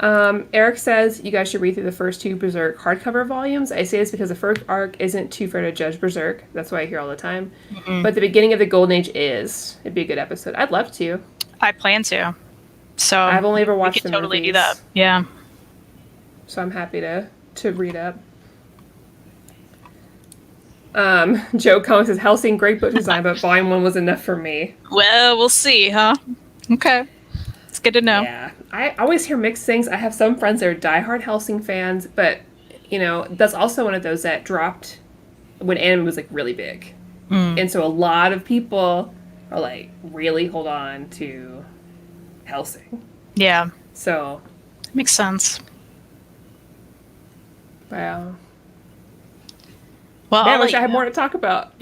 Eric says you guys should read through the first 2 Berserk hardcover volumes. I say this because the first arc isn't too fair to judge Berserk. That's what I hear all the time. But the beginning of the Golden Age is. It'd be a good episode. I'd love to. I plan to. So I've only ever watched we could the totally movies, do that. Yeah. so I'm happy to read up. Joe Cohen says Hellsing, great book design, but volume 1 was enough for me. Well, we'll see, huh? Okay. It's good to know. Yeah, I always hear mixed things. I have some friends that are diehard Hellsing fans, but that's also one of those that dropped when anime was like really big, and so a lot of people are like, really hold on to Hellsing. Yeah. So Makes sense. wow. Well, I wish I had more to talk about.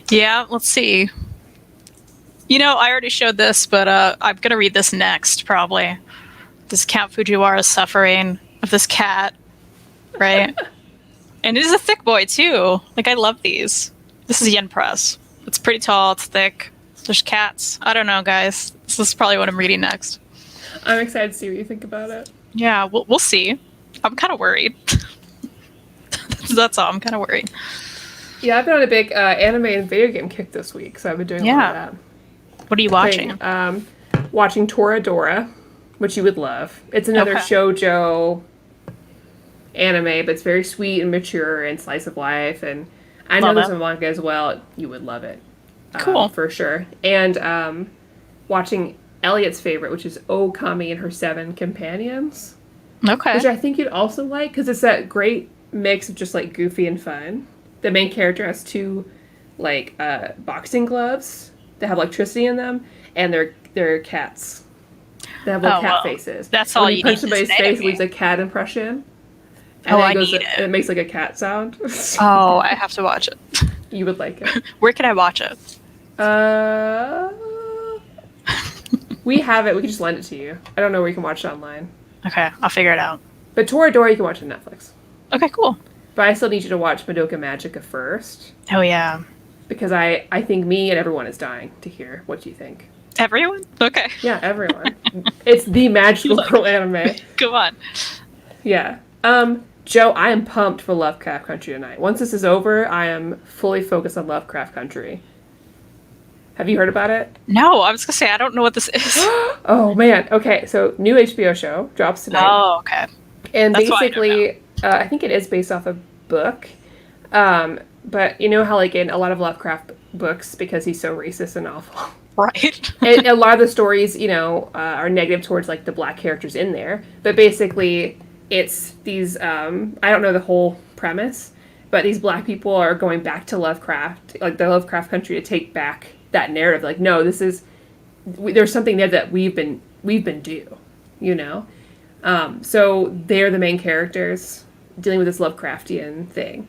Yeah, let's see. I already showed this, but I'm going to read this next, probably. This Count Fujiwara's suffering of this cat, right? And it is a thick boy, too. Like, I love these. This is Yen Press. It's pretty tall, it's thick. There's cats. I don't know, guys. This is probably what I'm reading next. I'm excited to see what you think about it. Yeah, we'll see. I'm kind of worried. That's all. I'm kind of worried. Yeah, I've been on a big anime and video game kick this week, so I've been doing a lot of that. What are you watching? Watching Toradora, which you would love. It's another shoujo anime, but it's very sweet and mature and slice of life. And I know there's a manga as well. You would love it. Cool. For sure. And watching Elliot's favorite, which is Okami and her 7 companions. Okay. Which I think you'd also like, because it's that great mix of just like goofy and fun. The main character has 2 like boxing gloves that have electricity in them, and they're cats. They have like cat faces. That's all when you punch need somebody's face, it leaves a cat impression. And I then need it. it makes like a cat sound. Oh, I have to watch it. You would like it. Where can I watch it? We have it. We can just lend it to you. I don't know where you can watch it online. Okay, I'll figure it out. But Toradora you can watch on Netflix. Okay, cool. But I still need you to watch Madoka Magica first. Oh, yeah. Because I think me and everyone is dying to hear what you think. Everyone? Okay. Yeah, everyone. It's the magical girl anime. Come on. Yeah. Joe, I am pumped for Lovecraft Country tonight. Once this is over, I am fully focused on Lovecraft Country. Have you heard about it? No, I was going to say, I don't know what this is. Oh, man. Okay, so new HBO show drops tonight. Oh, okay. And That's basically, I think it is based off a book. But you know how, like, in a lot of Lovecraft books, because he's so racist and awful. Right. And a lot of the stories, are negative towards, like, the black characters in there. But basically, it's these, I don't know the whole premise, but these black people are going back to Lovecraft, like, the Lovecraft Country, to take back that narrative. Like, no, there's something there that we've been due, So they're the main characters dealing with this Lovecraftian thing.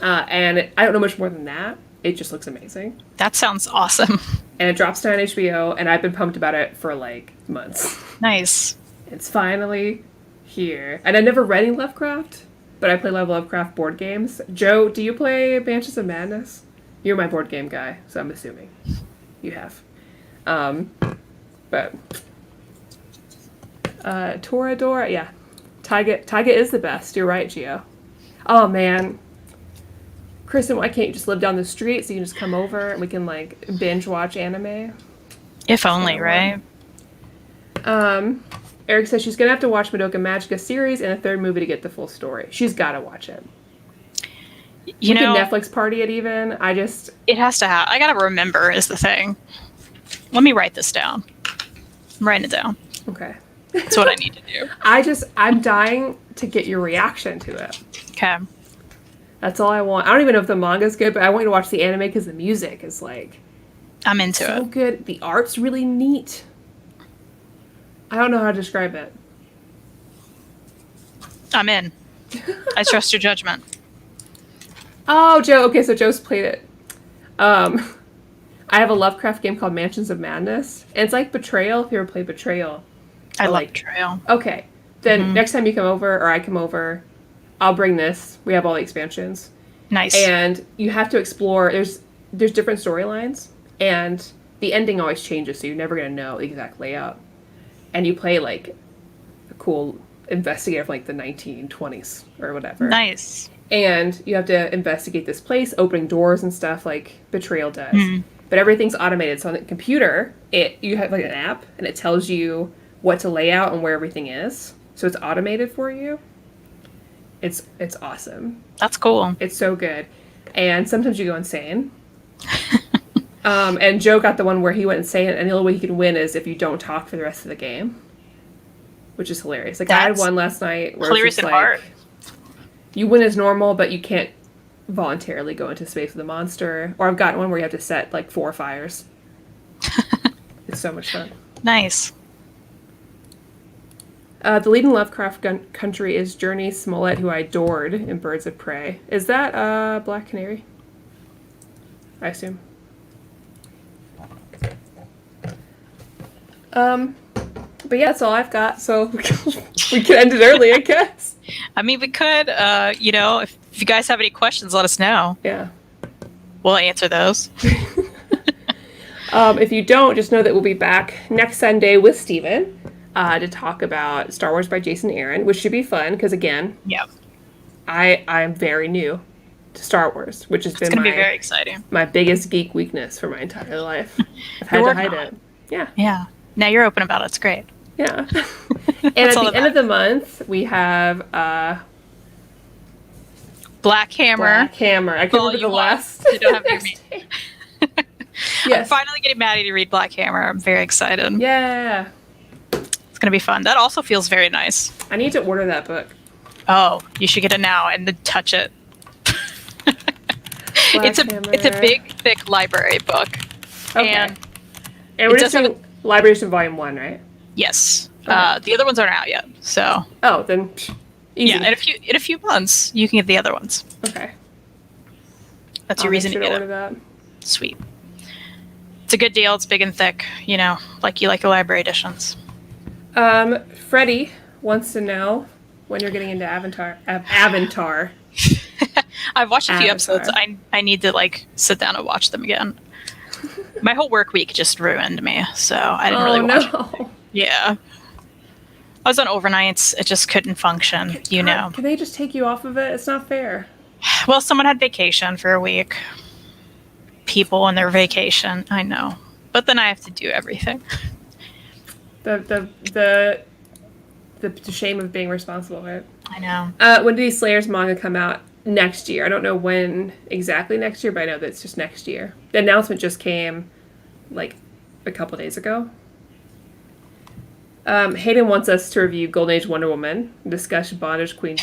And I don't know much more than that. It just looks amazing. That sounds awesome. And it drops down on HBO, and I've been pumped about it for, like, months. Nice. It's finally here. And I never read any Lovecraft, but I play a lot of Lovecraft board games. Joe, do you play Banshees of Madness? You're my board game guy, so I'm assuming you have. But Toradora, yeah. Taiga is the best. You're right, Gio. Oh, man. Kristan, why can't you just live down the street so you can just come over and we can, like, binge watch anime? If only, right? Eric says she's going to have to watch Madoka Magica series and a 3rd movie to get the full story. She's got to watch it. We could Netflix party it even. It has to have. I got to remember is the thing. Let me write this down. I'm writing it down. Okay. That's what I need to do. I'm dying to get your reaction to it. Okay. That's all I want. I don't even know if the manga's good, but I want you to watch the anime because the music is, like... I'm into it. So good. The art's really neat. I don't know how to describe it. I'm in. I trust your judgment. Oh, Joe. Okay, so Joe's played it. I have a Lovecraft game called Mansions of Madness. And it's like Betrayal, if you ever played Betrayal. I love Betrayal. Okay. Then next time you come over, or I come over, I'll bring this. We have all the expansions. Nice. And you have to explore. There's different storylines. And the ending always changes, so you're never going to know the exact layout. and you play like a cool investigator from like the 1920s or whatever. Nice. And you have to investigate this place, opening doors and stuff like Betrayal does. But everything's automated. So on the computer, you have like an app, and it tells you what to lay out and where everything is. So it's automated for you. It's awesome. That's cool. It's so good. And sometimes you go insane. And Joe got the one where he went insane, and the only way he can win is if you don't talk for the rest of the game. Which is hilarious. Like, I had one last night where it's just like, you win as normal, but you can't voluntarily go into space with a monster. Or I've gotten one where you have to set like 4 fires. It's so much fun. Nice. The lead in Lovecraft Country is Journey Smollett, who I adored in Birds of Prey. Is that Black Canary? I assume. But yeah, that's all I've got. So we could end it early, I guess. I mean, we could. If you guys have any questions, let us know. Yeah. We'll answer those. If you don't, just know that we'll be back next Sunday with Steven to talk about Star Wars by Jason Aaron, which should be fun because, again, I'm very new to Star Wars, which has been be very exciting. My biggest geek weakness for my entire life. I've had to hide it. Yeah. Yeah. Now you're open about it. It's great. Yeah. And at the end of the month, we have Black Hammer. I can't remember the last. You don't have your name. Yes. I'm finally getting Maddie to read Black Hammer. I'm very excited. Yeah. It's going to be fun. That also feels very nice. I need to order that book. Oh, you should get it now and then touch it. It's a big, thick library book. Okay. And we're just doing Library Edition Volume 1, right? Yes. Okay. The other ones aren't out yet, so. Oh, then easy. Yeah, in a few months, you can get the other ones. Okay. That's your reason to get order it. That. Sweet. It's a good deal. It's big and thick, like you like your library editions. Freddie wants to know when you're getting into Avatar. I've watched a few episodes. I need to sit down and watch them again. My whole work week just ruined me, so I didn't really watch it. Yeah. I was on overnights. It just couldn't function, Can they just take you off of it? It's not fair. Well, someone had vacation for a week. People on their vacation. I know. But then I have to do everything. The shame of being responsible, right? I know. When did Slayer's manga come out? Next year. I don't know when exactly next year, but I know that it's just next year. The announcement just came a couple days ago. Hayden wants us to review Golden Age Wonder Woman, discuss Bondage Queen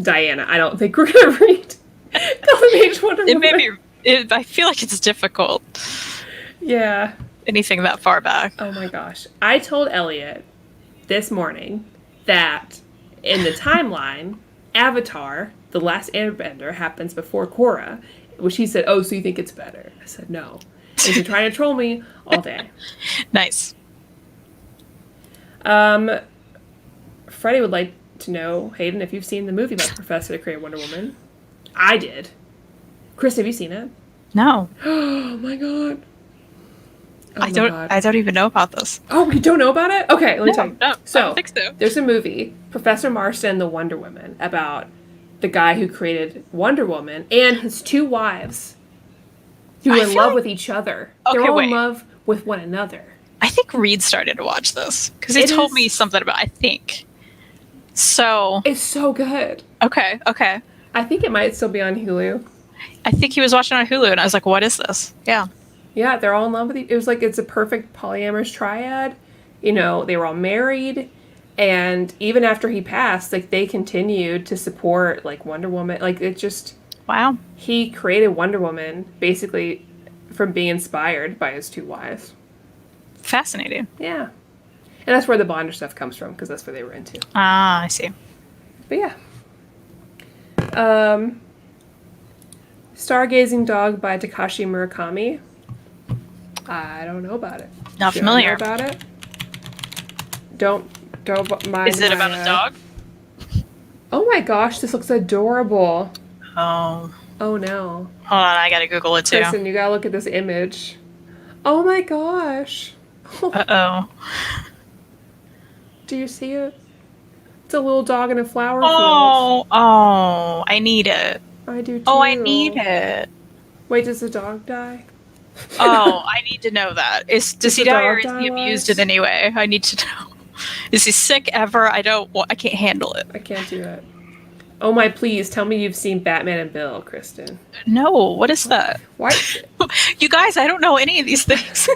Diana. I don't think we're going to read Golden Age Wonder Woman. I feel like it's difficult. Yeah. Anything that far back. Oh my gosh. I told Elliot this morning that in the timeline, Avatar, The Last Airbender, happens before Korra, which he said, oh, so you think it's better? I said, no. He's been trying to troll me all day. Nice. Freddie would like to know, Hayden, if you've seen the movie about the professor that created Wonder Woman. I did. Chris, have you seen it? No. Oh my god. I don't even know about this. Oh, you don't know about it? Okay, let me tell you. No, So, I don't think so. There's a movie, Professor Marston and the Wonder Woman, about the guy who created Wonder Woman and his 2 wives who are in love with each other. Okay, They're all in love with one another. I think Reed started to watch this because he told me something about. I think so. It's so good. Okay. I think it might still be on Hulu. I think he was watching on Hulu, and I was like, "What is this?" Yeah. Yeah, they're all in love with each. It was it's a perfect polyamorous triad. They were all married, and even after he passed, they continued to support Wonder Woman. It just wow. He created Wonder Woman basically from being inspired by his 2 wives. Fascinating. Yeah. And that's where the Bonder stuff comes from, because that's what they were into. Ah, I see. But yeah. Stargazing Dog by Takashi Murakami. I don't know about it. Not familiar. Do you know about it? Don't mind. Is it about a dog? Oh my gosh, this looks adorable. Oh. Oh no. Hold on, I gotta Google it too. Kristen, you gotta look at this image. Oh my gosh. Uh-oh. Do you see it? It's a little dog in a flower field. Oh, I need it. I do too. Oh, I need it. Wait, does the dog die? Oh, I need to know that. Does he the die or dog is die, he abused Lars? in any way? I need to know. Is he sick ever? I can't handle it. I can't do it. Oh my, please tell me you've seen Batman and Bill, Kristan. No, what is that? Why? You guys, I don't know any of these things.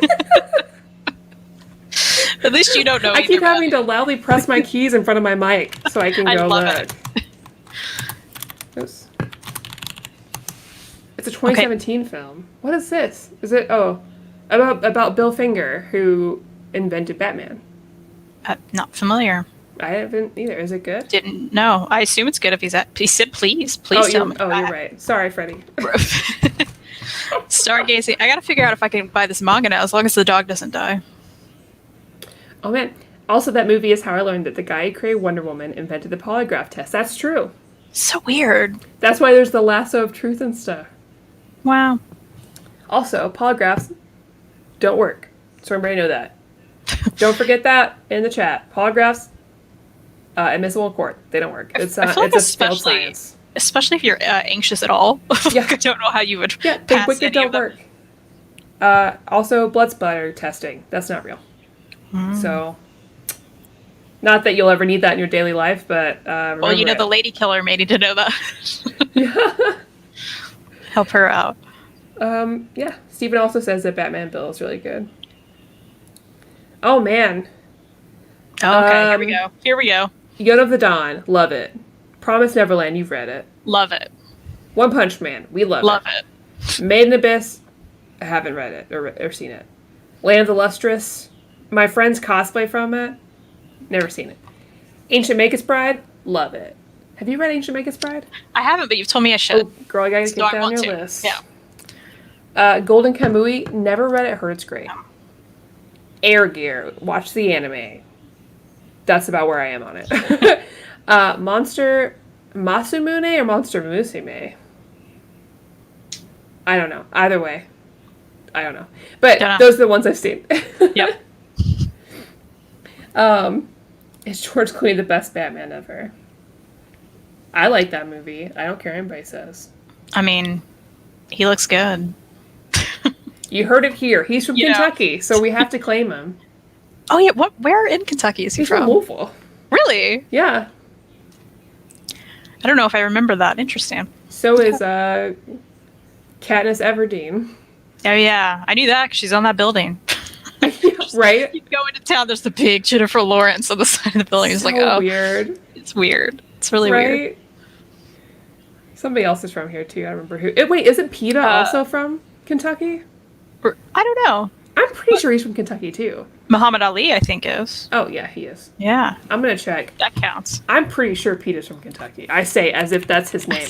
At least you don't know. I keep having to loudly press my keys in front of my mic so I can go love look. it. Oops. It's a 2017 film. What is this? Is it about Bill Finger, who invented Batman? Not familiar. I haven't either. Is it good? Didn't know. I assume it's good if he said please tell me. Oh, you're right. Sorry, Freddie. Stargazing. I gotta figure out if I can buy this manga now, as long as the dog doesn't die. Oh man. Also, that movie is how I learned that the guy who created Wonder Woman invented the polygraph test. That's true. So weird. That's why there's the lasso of truth and stuff. Wow. Also, polygraphs don't work. So everybody know that. Don't forget that in the chat. Polygraphs, admissible in court. They don't work. It's I feel like it's a failed science. Especially if you're anxious at all. Yeah. I don't know how you would Yeah, pass the wicked any don't of them. work. Also, blood splatter testing. That's not real. So, not that you'll ever need that in your daily life, but Well, you know, the lady killer may need to know that. Yeah. Help her out. Yeah. Steven also says that Batman Bill is really good. Oh, man. Oh, okay, here we go. Yoda of the Dawn. Love it. Promise Neverland. You've read it. Love it. One Punch Man. We love it. Made in Abyss. I haven't read it or seen it. Land of the Lustrous. My friends cosplay from it. Never seen it. Ancient Magus Bride. Love it. Have you read Ancient Magus Bride? I haven't, but you've told me I should. Oh, girl, I gotta So get I that on want your to. list. Yeah. Golden Kamui. Never read it. Heard it's great. Air Gear. Watch the anime. That's about where I am on it. Monster Masumune or Monster Musume? I don't know. Either way. I don't know. But those are the ones I've seen. Yep. Is George Clooney the best Batman ever? I like that movie. I don't care what anybody says. I mean, he looks good. You heard it here. He's from Kentucky, so we have to claim him. Oh yeah, where in Kentucky is he He's from Louisville. Really? Yeah. I don't know if I remember that. Interesting. So is Katniss Everdeen. Oh yeah, I knew that because she's on that building. Right? You go into town, there's the big Jennifer Lawrence on the side of the building. It's so like, oh, weird. It's weird. It's really weird. Somebody else is from here too. I remember who. Wait, isn't PETA also from Kentucky? I don't know. I'm pretty sure he's from Kentucky too. Muhammad Ali, I think, is. Oh yeah, he is. Yeah. I'm gonna check. That counts. I'm pretty sure PETA's from Kentucky. I say as if that's his name.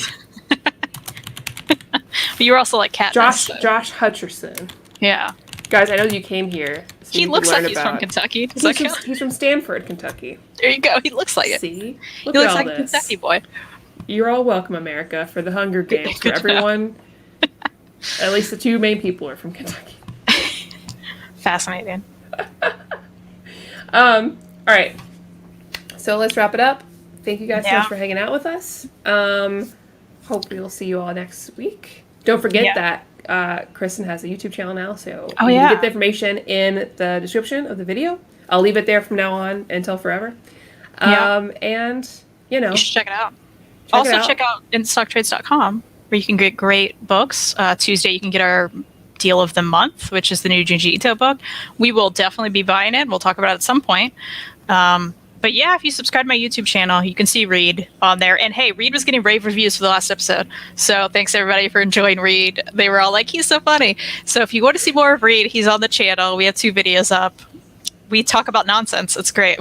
But you're also like Katniss. Josh Hutcherson. Yeah. Guys, I know you came here. So He looks like he's from Kentucky. He's from Stanford, Kentucky. There you go. He looks like it. See? He looks like a Kentucky boy. You're all welcome, America, for the Hunger Games. For everyone. At least the two main people are from Kentucky. Fascinating. All right. So let's wrap it up. Thank you guys so much for hanging out with us. Hope we will see you all next week. Don't forget that Kristan has a YouTube channel now, so you can get the information in the description of the video. I'll leave it there from now on until forever. And, you should check it out. Check out InStockTrades.com, where you can get great books. Tuesday, you can get our deal of the month, which is the new Junji Ito book. We will definitely be buying it. We'll talk about it at some point. But yeah, if you subscribe to my YouTube channel, you can see Reed on there. And hey, Reed was getting rave reviews for the last episode. So thanks everybody for enjoying Reed. They were all like, he's so funny. So if you want to see more of Reed, he's on the channel. We have 2 videos up. We talk about nonsense. It's great.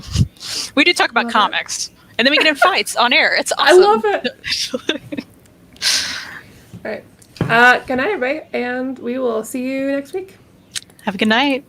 We do talk about comics. And then we get in fights on air. It's awesome. I love it. All right. Good night, everybody. And we will see you next week. Have a good night.